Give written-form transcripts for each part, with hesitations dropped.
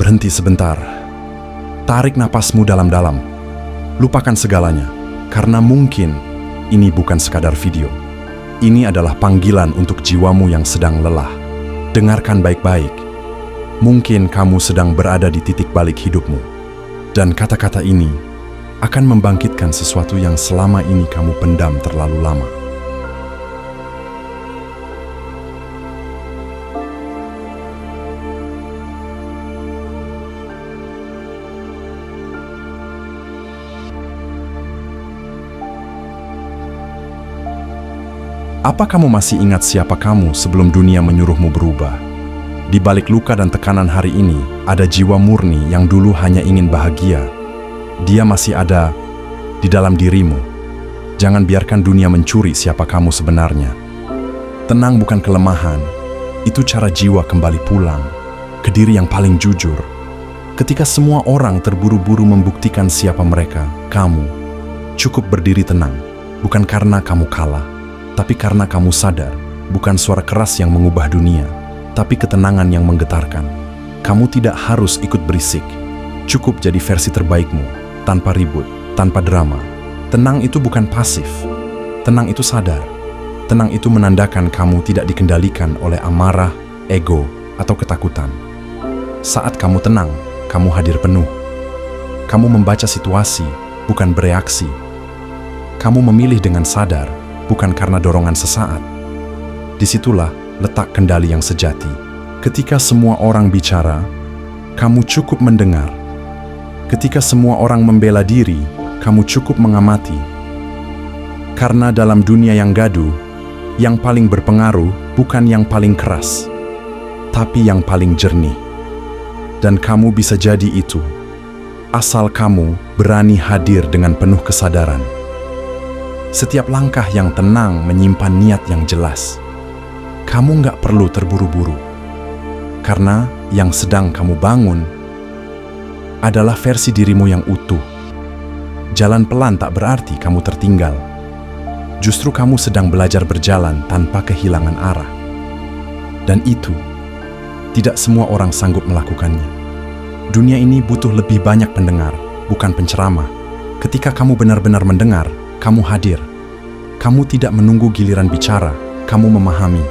Berhenti sebentar. Tarik napasmu dalam-dalam. Lupakan segalanya, karena mungkin ini bukan sekadar video. Ini adalah panggilan untuk jiwamu yang sedang lelah. Dengarkan baik-baik. Mungkin kamu sedang berada di titik balik hidupmu. Dan kata-kata ini akan membangkitkan sesuatu yang selama ini kamu pendam terlalu lama. Apa kamu masih ingat siapa kamu sebelum dunia menyuruhmu berubah? Di balik luka dan tekanan hari ini, ada jiwa murni yang dulu hanya ingin bahagia. Dia masih ada di dalam dirimu. Jangan biarkan dunia mencuri siapa kamu sebenarnya. Tenang bukan kelemahan, itu cara jiwa kembali pulang ke diri yang paling jujur. Ketika semua orang terburu-buru membuktikan siapa mereka, kamu cukup berdiri tenang, bukan karena kamu kalah, tapi karena kamu sadar, bukan suara keras yang mengubah dunia, tapi ketenangan yang menggetarkan. Kamu tidak harus ikut berisik. Cukup jadi versi terbaikmu, tanpa ribut, tanpa drama. Tenang itu bukan pasif. Tenang itu sadar. Tenang itu menandakan kamu tidak dikendalikan oleh amarah, ego, atau ketakutan. Saat kamu tenang, kamu hadir penuh. Kamu membaca situasi, bukan bereaksi. Kamu memilih dengan sadar, bukan karena dorongan sesaat. Disitulah letak kendali yang sejati. Ketika semua orang bicara, kamu cukup mendengar. Ketika semua orang membela diri, kamu cukup mengamati. Karena dalam dunia yang gaduh, yang paling berpengaruh bukan yang paling keras, tapi yang paling jernih. Dan kamu bisa jadi itu, asal kamu berani hadir dengan penuh kesadaran. Setiap langkah yang tenang menyimpan niat yang jelas. Kamu nggak perlu terburu-buru. Karena yang sedang kamu bangun adalah versi dirimu yang utuh. Jalan pelan tak berarti kamu tertinggal. Justru kamu sedang belajar berjalan tanpa kehilangan arah. Dan itu, tidak semua orang sanggup melakukannya. Dunia ini butuh lebih banyak pendengar, bukan penceramah. Ketika kamu benar-benar mendengar, kamu hadir. Kamu tidak menunggu giliran bicara, kamu memahami.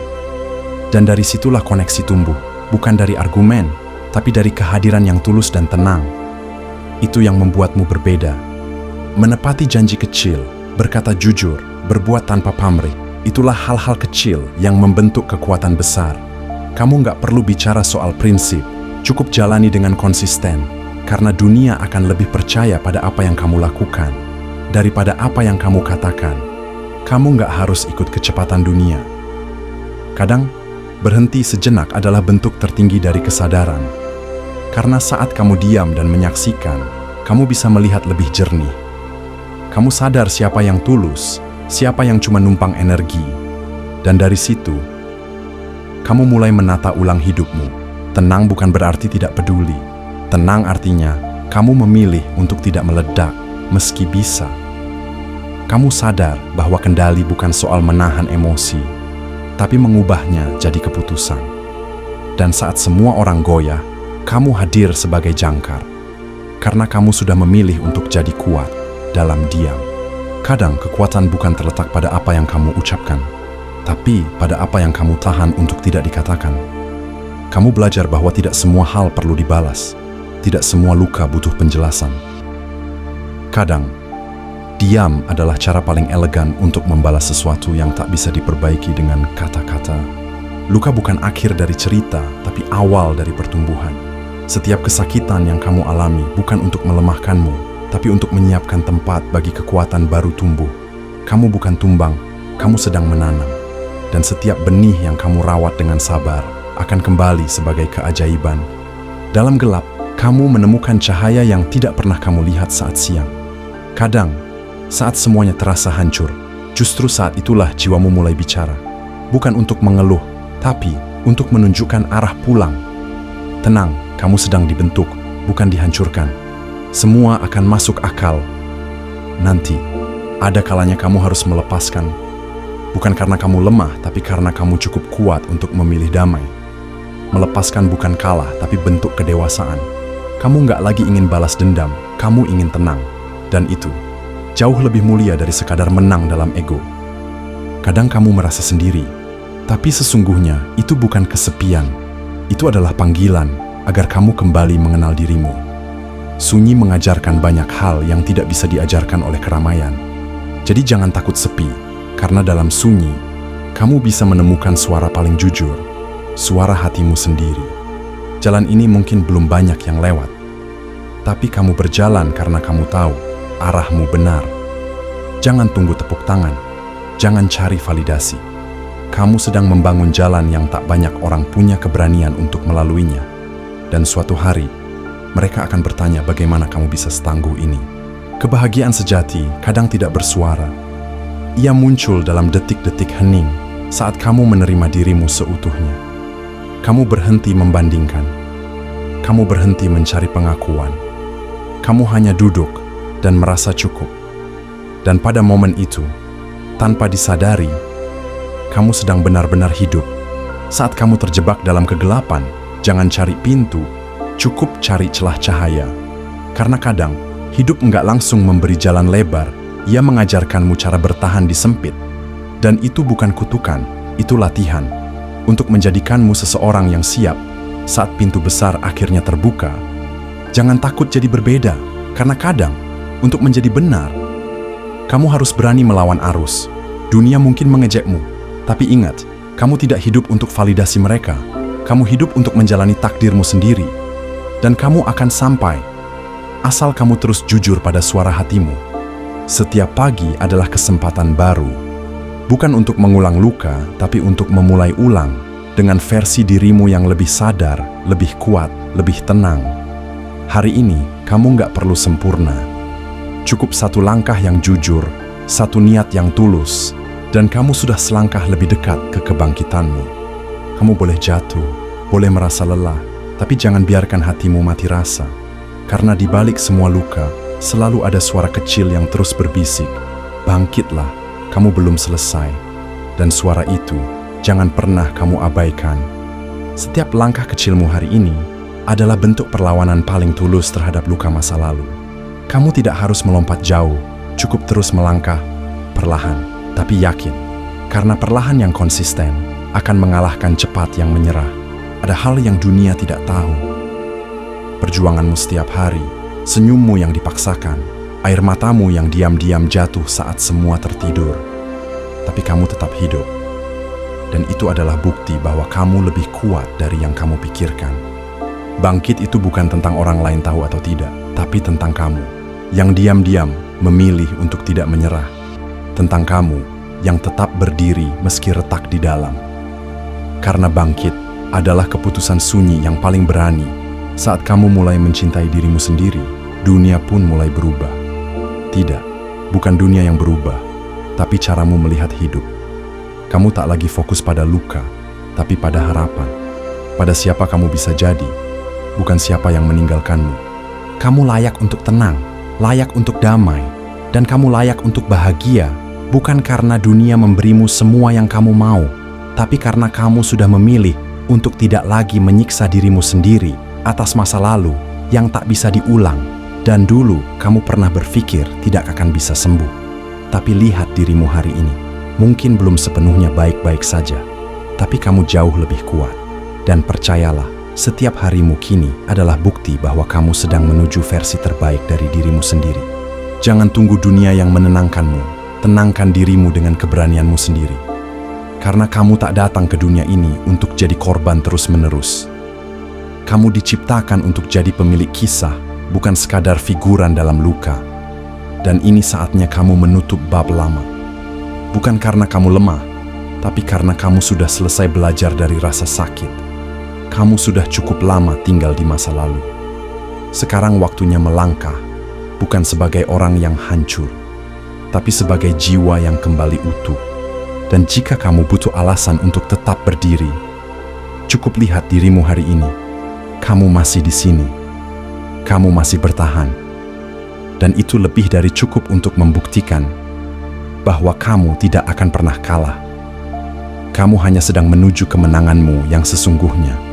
Dan dari situlah koneksi tumbuh, bukan dari argumen, tapi dari kehadiran yang tulus dan tenang. Itu yang membuatmu berbeda. Menepati janji kecil, berkata jujur, berbuat tanpa pamrih. Itulah hal-hal kecil yang membentuk kekuatan besar. Kamu nggak perlu bicara soal prinsip, cukup jalani dengan konsisten. Karena dunia akan lebih percaya pada apa yang kamu lakukan daripada apa yang kamu katakan. Kamu nggak harus ikut kecepatan dunia. Kadang, berhenti sejenak adalah bentuk tertinggi dari kesadaran. Karena saat kamu diam dan menyaksikan, kamu bisa melihat lebih jernih. Kamu sadar siapa yang tulus, siapa yang cuma numpang energi. Dan dari situ, kamu mulai menata ulang hidupmu. Tenang bukan berarti tidak peduli. Tenang artinya, kamu memilih untuk tidak meledak, meski bisa. Kamu sadar bahwa kendali bukan soal menahan emosi, tapi mengubahnya jadi keputusan. Dan saat semua orang goyah, kamu hadir sebagai jangkar. Karena kamu sudah memilih untuk jadi kuat dalam diam. Kadang kekuatan bukan terletak pada apa yang kamu ucapkan, tapi pada apa yang kamu tahan untuk tidak dikatakan. Kamu belajar bahwa tidak semua hal perlu dibalas. Tidak semua luka butuh penjelasan. Kadang, diam adalah cara paling elegan untuk membalas sesuatu yang tak bisa diperbaiki dengan kata-kata. Luka bukan akhir dari cerita, tapi awal dari pertumbuhan. Setiap kesakitan yang kamu alami bukan untuk melemahkanmu, tapi untuk menyiapkan tempat bagi kekuatan baru tumbuh. Kamu bukan tumbang, kamu sedang menanam. Dan setiap benih yang kamu rawat dengan sabar akan kembali sebagai keajaiban. Dalam gelap, kamu menemukan cahaya yang tidak pernah kamu lihat saat siang. Kadang, saat semuanya terasa hancur, justru saat itulah jiwamu mulai bicara. Bukan untuk mengeluh, tapi untuk menunjukkan arah pulang. Tenang, kamu sedang dibentuk, bukan dihancurkan. Semua akan masuk akal. Nanti, ada kalanya kamu harus melepaskan. Bukan karena kamu lemah, tapi karena kamu cukup kuat untuk memilih damai. Melepaskan bukan kalah, tapi bentuk kedewasaan. Kamu nggak lagi ingin balas dendam, kamu ingin tenang. Dan itu jauh lebih mulia dari sekadar menang dalam ego. Kadang kamu merasa sendiri, tapi sesungguhnya itu bukan kesepian. Itu adalah panggilan agar kamu kembali mengenal dirimu. Sunyi mengajarkan banyak hal yang tidak bisa diajarkan oleh keramaian. Jadi jangan takut sepi, karena dalam sunyi, kamu bisa menemukan suara paling jujur, suara hatimu sendiri. Jalan ini mungkin belum banyak yang lewat, tapi kamu berjalan karena kamu tahu arahmu benar. Jangan tunggu tepuk tangan, jangan cari validasi. Kamu sedang membangun jalan yang tak banyak orang punya keberanian untuk melaluinya. Dan suatu hari, mereka akan bertanya bagaimana kamu bisa setangguh ini. Kebahagiaan sejati kadang tidak bersuara. Ia muncul dalam detik-detik hening saat kamu menerima dirimu seutuhnya. Kamu berhenti membandingkan. Kamu berhenti mencari pengakuan. Kamu hanya duduk dan merasa cukup. Dan pada momen itu, tanpa disadari, kamu sedang benar-benar hidup. Saat kamu terjebak dalam kegelapan, jangan cari pintu, cukup cari celah cahaya. Karena kadang, hidup enggak langsung memberi jalan lebar, ia mengajarkanmu cara bertahan di sempit. Dan itu bukan kutukan, itu latihan. Untuk menjadikanmu seseorang yang siap, saat pintu besar akhirnya terbuka. Jangan takut jadi berbeda, karena kadang, untuk menjadi benar, kamu harus berani melawan arus. Dunia mungkin mengejekmu, tapi ingat, kamu tidak hidup untuk validasi mereka. Kamu hidup untuk menjalani takdirmu sendiri. Dan kamu akan sampai, asal kamu terus jujur pada suara hatimu. Setiap pagi adalah kesempatan baru. Bukan untuk mengulang luka, tapi untuk memulai ulang dengan versi dirimu yang lebih sadar, lebih kuat, lebih tenang. Hari ini, kamu nggak perlu sempurna. Cukup satu langkah yang jujur, satu niat yang tulus, dan kamu sudah selangkah lebih dekat ke kebangkitanmu. Kamu boleh jatuh, boleh merasa lelah, tapi jangan biarkan hatimu mati rasa. Karena di balik semua luka, selalu ada suara kecil yang terus berbisik, "Bangkitlah, kamu belum selesai." Dan suara itu, jangan pernah kamu abaikan. Setiap langkah kecilmu hari ini adalah bentuk perlawanan paling tulus terhadap luka masa lalu. Kamu tidak harus melompat jauh, cukup terus melangkah, perlahan, tapi yakin. Karena perlahan yang konsisten akan mengalahkan cepat yang menyerah. Ada hal yang dunia tidak tahu. Perjuanganmu setiap hari, senyummu yang dipaksakan, air matamu yang diam-diam jatuh saat semua tertidur. Tapi kamu tetap hidup. Dan itu adalah bukti bahwa kamu lebih kuat dari yang kamu pikirkan. Bangkit itu bukan tentang orang lain tahu atau tidak, tapi tentang kamu yang diam-diam memilih untuk tidak menyerah. Tentang kamu yang tetap berdiri meski retak di dalam. Karena bangkit adalah keputusan sunyi yang paling berani. Saat kamu mulai mencintai dirimu sendiri, dunia pun mulai berubah. Tidak, bukan dunia yang berubah, tapi caramu melihat hidup. Kamu tak lagi fokus pada luka, tapi pada harapan. Pada siapa kamu bisa jadi, bukan siapa yang meninggalkanmu. Kamu layak untuk tenang, layak untuk damai, dan kamu layak untuk bahagia, bukan karena dunia memberimu semua yang kamu mau, tapi karena kamu sudah memilih untuk tidak lagi menyiksa dirimu sendiri atas masa lalu yang tak bisa diulang. Dan dulu kamu pernah berpikir tidak akan bisa sembuh. Tapi lihat dirimu hari ini. Mungkin belum sepenuhnya baik-baik saja, tapi kamu jauh lebih kuat. Dan percayalah, setiap harimu kini adalah bukti bahwa kamu sedang menuju versi terbaik dari dirimu sendiri. Jangan tunggu dunia yang menenangkanmu. Tenangkan dirimu dengan keberanianmu sendiri. Karena kamu tak datang ke dunia ini untuk jadi korban terus-menerus. Kamu diciptakan untuk jadi pemilik kisah, bukan sekadar figuran dalam luka. Dan ini saatnya kamu menutup bab lama. Bukan karena kamu lemah, tapi karena kamu sudah selesai belajar dari rasa sakit. Kamu sudah cukup lama tinggal di masa lalu. Sekarang waktunya melangkah, bukan sebagai orang yang hancur, tapi sebagai jiwa yang kembali utuh. Dan jika kamu butuh alasan untuk tetap berdiri, cukup lihat dirimu hari ini. Kamu masih di sini. Kamu masih bertahan. Dan itu lebih dari cukup untuk membuktikan bahwa kamu tidak akan pernah kalah. Kamu hanya sedang menuju kemenanganmu yang sesungguhnya.